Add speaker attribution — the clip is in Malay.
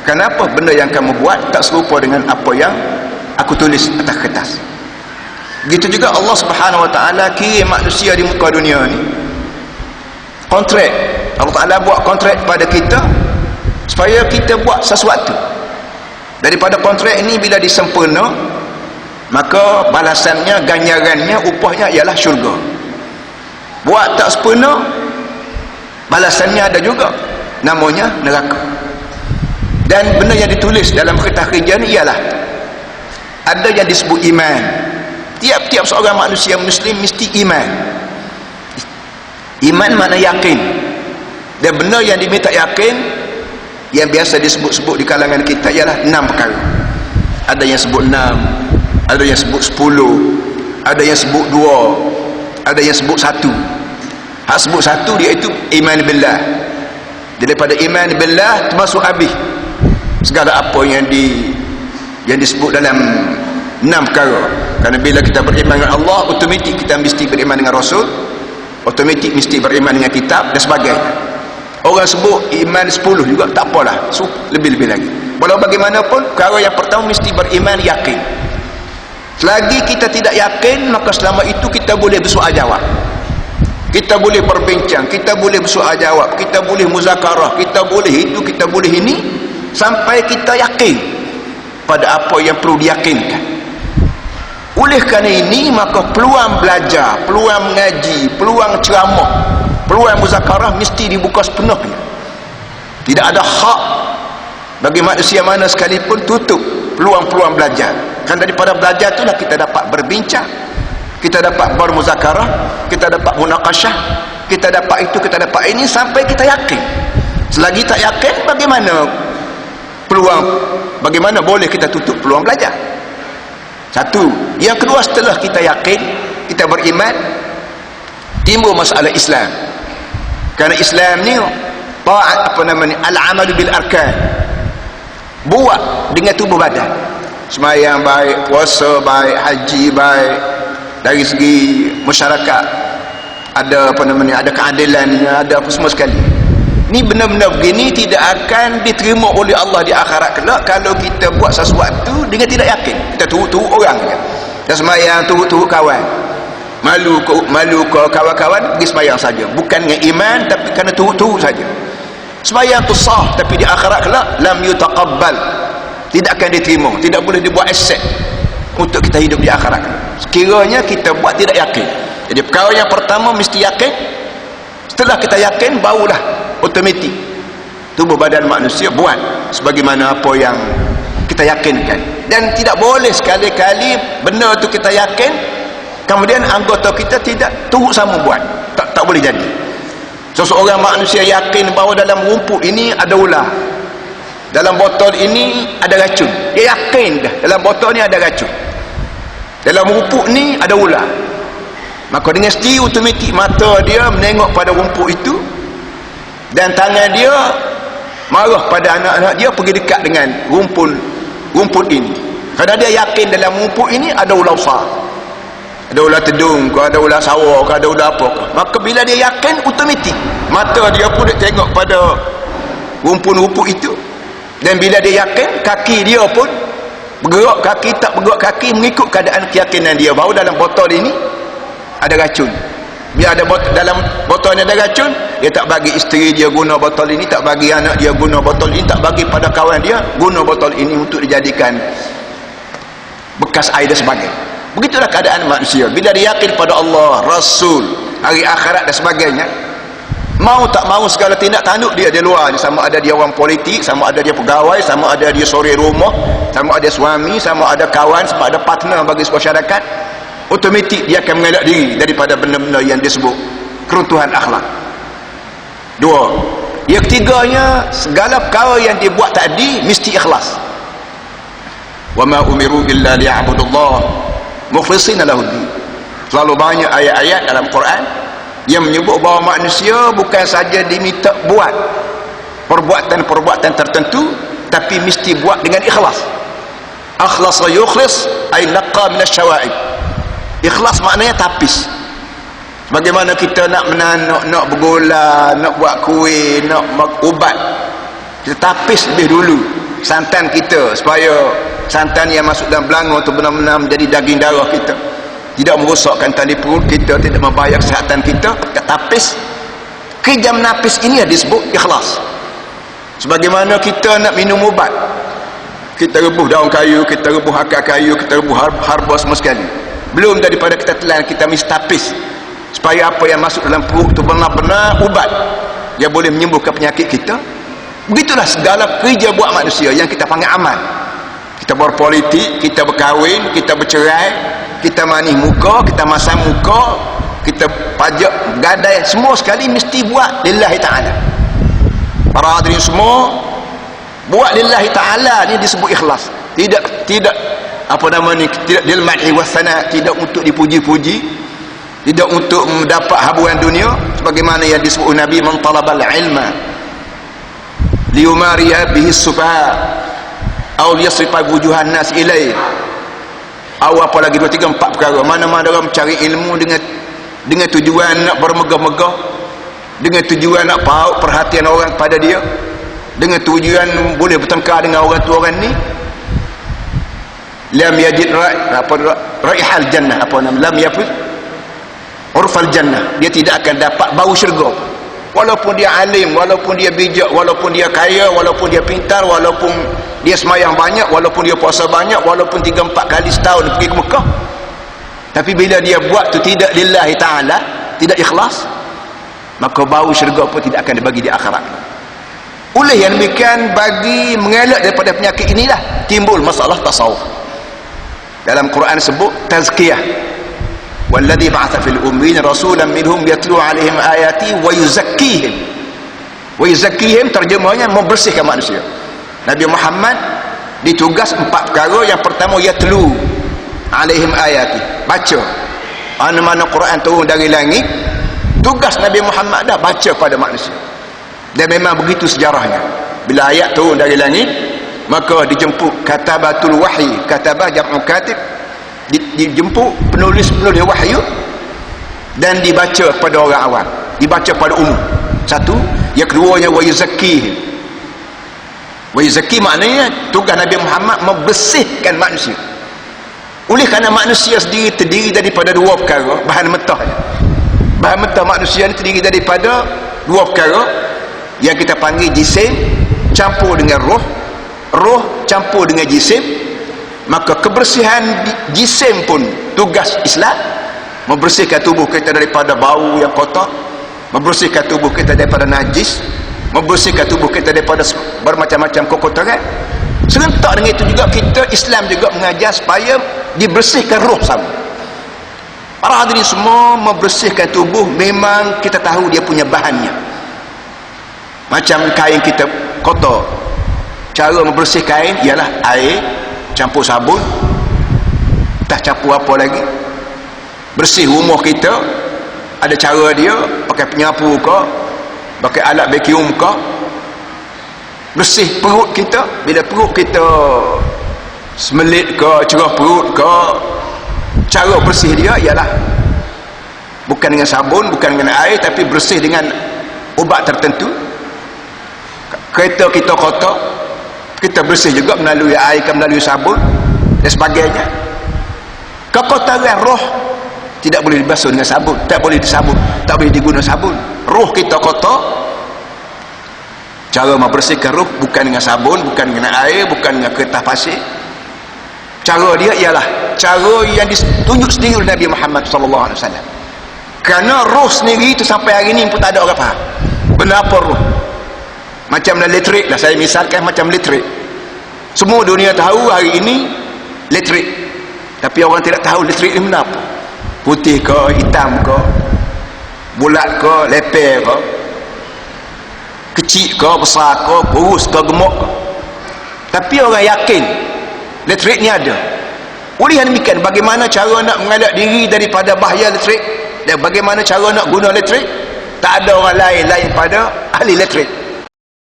Speaker 1: Kenapa benda yang kamu buat tak serupa dengan apa yang aku tulis atas kertas? Begitu juga Allah Subhanahu Wa Taala kirim manusia di muka dunia ni kontrak. Allah Taala buat kontrak pada kita supaya kita buat sesuatu. Daripada kontrak ini bila disempurna, maka balasannya, ganjarannya, upahnya ialah syurga. Buat tak sempurna, balasannya ada juga, namanya neraka. Dan benda yang ditulis dalam kertas kerja ni ialah ada yang disebut iman. Tiap-tiap seorang manusia muslim mesti iman. Iman makna yakin. Dan benda yang diminta yakin, yang biasa disebut-sebut di kalangan kita ialah 6 perkara. Ada yang sebut 6, ada yang sebut 10, ada yang sebut 2, ada yang sebut 1. Hak sebut 1 iaitu iman billah. Daripada iman billah termasuk habis segala apa yang disebut dalam 6 perkara. Kerana bila kita beriman dengan Allah, otomatik kita mesti beriman dengan Rasul, otomatik mesti beriman dengan kitab dan sebagainya. Orang sebut iman 10 juga tak apalah, lebih-lebih lagi. Walau bagaimanapun, perkara yang pertama mesti beriman yakin. Selagi kita tidak yakin, maka selama itu kita boleh bersoal jawab, kita boleh berbincang, kita boleh bersoal jawab, kita boleh muzakarah, kita boleh itu, kita boleh ini, sampai kita yakin pada apa yang perlu diyakinkan. Oleh kerana ini, maka peluang belajar, peluang mengaji, peluang ceramah, peluang muzakarah mesti dibuka sepenuhnya. Tidak ada hak bagi manusia mana sekalipun tutup peluang-peluang belajar. Kan daripada belajar itulah kita dapat berbincang, kita dapat bermuzakarah, kita dapat munaqasyah, kita dapat itu, kita dapat ini, sampai kita yakin. Selagi tak yakin, bagaimana boleh kita tutup peluang belajar? Satu. Yang kedua, setelah kita yakin, kita beriman, timbul masalah Islam. Kerana Islam ni taat, al-amalu bil arkan, buat dengan tubuh badan. Sembahyang baik, puasa baik, haji baik. Dari segi masyarakat ada ada keadilannya, ada apa semua sekali. Ni benda-benda begini tidak akan diterima oleh Allah di akhirat kelak kalau kita buat sesuatu dengan tidak yakin. Kita turut-turut orang je. Dan sembahyang turut-turut kawan, malu ke kawan-kawan, pergi sembahyang saja, bukan dengan iman, tapi kerana turut-turut saja. Sembahyang tu sah, tapi di akhirat kelak lam yutaqabbal, tidak akan diterima, tidak boleh dibuat aset untuk kita hidup di akhirat. Sekiranya kita buat tidak yakin. Jadi perkara yang pertama mesti yakin. Setelah kita yakin, barulah otomatik tubuh badan manusia buat sebagaimana apa yang kita yakinkan. Dan tidak boleh sekali-kali benda tu kita yakin, kemudian anggota kita tidak turut sama buat. Tak boleh jadi. Seseorang manusia yakin bahawa dalam rumput ini ada ular, dalam botol ini ada racun. Dia yakin dah dalam botol ni ada racun, dalam rumput ni ada ular. Maka dengan sendiri otomatik mata dia menengok pada rumput itu, dan tangan dia marah pada anak-anak dia pergi dekat dengan rumput ini. Kerana dia yakin dalam rumput ini ada ular besar, ada ular tedung ke, ada ular sawah ke, ada ular apa ke. Maka bila dia yakin, otomatik mata dia pun dia tengok pada rumput-rumput itu. Dan bila dia yakin, kaki dia pun bergerak kaki, tak bergerak kaki, mengikut keadaan keyakinan dia bahawa dalam botol ini ada racun. Bila ada dalam botol ni ada racun, dia tak bagi isteri dia guna botol ini, tak bagi anak dia guna botol ini, tak bagi pada kawan dia guna botol ini untuk dijadikan bekas air dan sebagainya. Begitulah keadaan manusia. Bila dia yakin pada Allah, Rasul, hari akhirat dan sebagainya, mau tak mau segala tindak tanduk dia di luar ni, sama ada dia orang politik, sama ada dia pegawai, sama ada dia sore rumah, sama ada suami, sama ada kawan, sama ada partner bagi masyarakat, otomatik dia akan mengelak diri daripada benda-benda yang disebut keruntuhan akhlak. Dua. Yang ketiganya, segala perkara yang dia buat tadi mesti ikhlas. Wa ma umiru illa liya'budullah mukhlishina lahud-din. Selalu banyak ayat-ayat dalam Quran yang menyebut bahawa manusia bukan saja diminta buat perbuatan-perbuatan tertentu, tapi mesti buat dengan ikhlas. Akhlasa yukhlis ay laqa min asy-syawa'ib. Ikhlas maknanya tapis. Bagaimana kita nak menanuk, nak bergula, nak buat kuih, nak ubat, kita tapis lebih dulu santan kita, supaya santan yang masuk dalam belanga itu benar-benar menjadi daging darah kita, tidak merosakkan tali perut kita, tidak membahayakan kesihatan kita. Tapis kejam napis ini disebut ikhlas. Sebagaimana kita nak minum ubat, kita rebus daun kayu, kita rebus akar kayu, kita rebus harba semua sekali, belum daripada kita telan, kita mesti tapis supaya apa yang masuk dalam perut itu benar-benar ubat yang boleh menyembuhkan penyakit kita. Begitulah segala kerja buat manusia yang kita panggil amal. Kita berpolitik, kita berkahwin, kita bercerai, kita manis muka, kita masam muka, kita pajak gadai, semua sekali mesti buat lillahi ta'ala. Para hadirin semua, buat lillahi ta'ala ni disebut ikhlas. Tidak apa nama ni, tidak lil madhi wasana, tidak untuk dipuji-puji, tidak untuk mendapat habuan dunia, sebagaimana yang disebut Nabi, man talabal ilma liyumariya bihi sufaha aw yasrifa wujuhan nas ilai, atau apa lagi 2, 3, 4 perkara. Mana-mana orang mencari ilmu dengan tujuan nak bermegah-megah, dengan tujuan nak paut perhatian orang pada dia, dengan tujuan boleh bertengkar dengan orang tu orang ni, lam yajid raihal jannah, apa nama, lam yafuz urfal jannah, dia tidak akan dapat bau syurga. Walaupun dia alim, walaupun dia bijak, walaupun dia kaya, walaupun dia pintar, walaupun dia semayang banyak, walaupun dia puasa banyak, walaupun 3-4 kali setahun pergi ke Mekah, tapi bila dia buat tu tidak lillahi ta'ala, tidak ikhlas, maka bau syurga pun tidak akan dibagi di akhirat. Oleh yang demikian, bagi mengelak daripada penyakit inilah timbul masalah tasawuf. Dalam Quran sebut tazkiyah, walladzi ba'atha fil ummiyin rasulan minhum yatlu 'alaihim ayati wa yuzakkihim. Wa yuzakkihim terjemahnya membersihkan manusia. Nabi Muhammad ditugas 4 perkara. Yang pertama, yatlu 'alaihim ayati, baca. Mana-mana Quran turun dari langit, tugas Nabi Muhammad dah baca pada manusia. Dan memang begitu sejarahnya. Bila ayat turun dari langit, maka dijemput katabatul wahyi, katabah jam'u katib, dijemput penulis wahyu, dan dibaca pada orang awam, dibaca pada umum. Satu. Yang keduanya, wa yuzakkihim. Wa yuzakki maknanya tugas Nabi Muhammad membersihkan manusia. Oleh kerana manusia sendiri terdiri daripada 2 perkara, bahan mentahnya. Bahan mentah manusia ni terdiri daripada 2 perkara yang kita panggil jisim campur dengan roh, roh campur dengan jisim. Maka kebersihan jisim pun tugas Islam, membersihkan tubuh kita daripada bau yang kotor, membersihkan tubuh kita daripada najis, membersihkan tubuh kita daripada bermacam-macam kekotoran. Serentak dengan itu juga kita, Islam juga mengajar supaya dibersihkan roh sama. Para hadirin semua, membersihkan tubuh memang kita tahu dia punya bahannya. Macam kain kita kotor, cara membersih kain ialah air campur sabun, tak campur apa lagi. Bersih rumah kita ada cara dia, pakai penyapu ke, pakai alat vacuum ke. Bersih perut kita, bila perut kita semelit ke, cerah perut ke, cara bersih dia ialah bukan dengan sabun, bukan dengan air, tapi bersih dengan ubat tertentu. Kereta kita kotor, kita bersih juga melalui air, melalui sabun dan sebagainya. Kekotoran roh tidak boleh dibasuh dengan sabun, tak boleh disabun, tak boleh diguna sabun. Roh kita kotor, cara membersihkan roh bukan dengan sabun, bukan dengan air, bukan dengan kertas pasir. Cara dia ialah cara yang ditunjuk sendiri oleh Nabi Muhammad SAW. Kerana roh sendiri itu sampai hari ini pun tak ada orang faham kenapa roh. Macam elektrik lah, saya misalkan macam elektrik. Semua dunia tahu hari ini elektrik, tapi orang tidak tahu elektrik ni kenapa. Putih ke, hitam ke, bulat ke, leper ke, kecil ke, besar ke, kurus ke, gemuk ke. Tapi orang yakin elektrik ni ada. Oleh yang demikian, bagaimana cara nak mengelak diri daripada bahaya elektrik, dan bagaimana cara nak guna elektrik? Tak ada orang lain pada ahli elektrik.